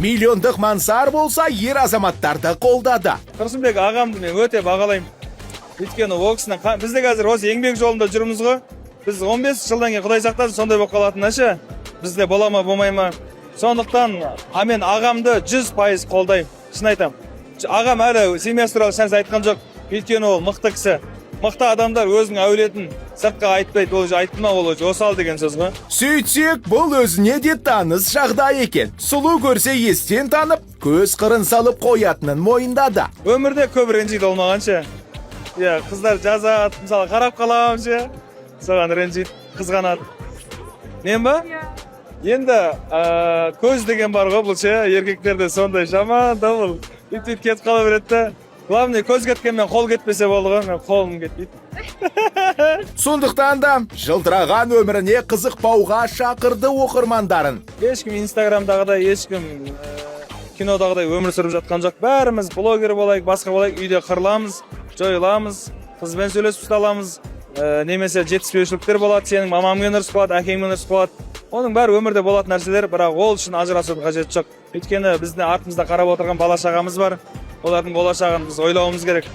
Миллиондық мансар болса, ер азаматтарды қолдады. Тұрсынбек ағамды мен өте бағалаймын. Өйткені ол кісінің бізде қазір осы еңбек жолында жүрміз ғой. Біз 15 жылдан кейін Құдай сақтасын сондай болып қалатын ше. Бізде бола ма, болмай ма. Сондықтан мен ағамды 100% қолдаймын. Шын айтамын. Ағам әлі семьясы туралы ешнәрсе айтқан жоқ. Өйткені ол мықты кісі. Мықты адамдар өзінің әулетін сыртқа айтпайды. Ол айтма, ол осал деген сөз ғой. Сөйтсек, бұл өзіне де таныс жағдай екен. Сұлу көрсе естен танып, көз қырын салып қоятынын мойындады. Өмірде көп ренжиді олмағанша. Қыздар жазады, мысалы қарап қаламын ше. Соған ренжиді, қызғанады. Мен ба? Енді көз деген бар ғой бұл ше, еркектерде сондай жаман да бұл. Үйтіп кетіп қала береді. Главное, көз кеткенмен қол кетпесе болды ғой, мен қолым кетпейді. Сондықтан да жылдыраған өміріне қызықпауға шақырды оқырмандарын. Ешкім инстаграмдағыдай, ешкім кинодағыдай өмір сүріп жатқан жоқ. Бәріміз блогер болайық, басқа болайық, үйде қырыламыз, жойыламыз, қызбен сөйлесіп аламыз. Немесе жетіспеушіліктер болады, сенің мамаммен ұрыс болады, әкеңмен ұрыс болады. Оның бәрі өмірде болатын нәрселер, бірақ ол үшін ажырасудың қажеті жоқ. Өйткені біздің артымызда қарап отырған бала шағамыз бар. Олардың болашағын біз ойлауымыз керек.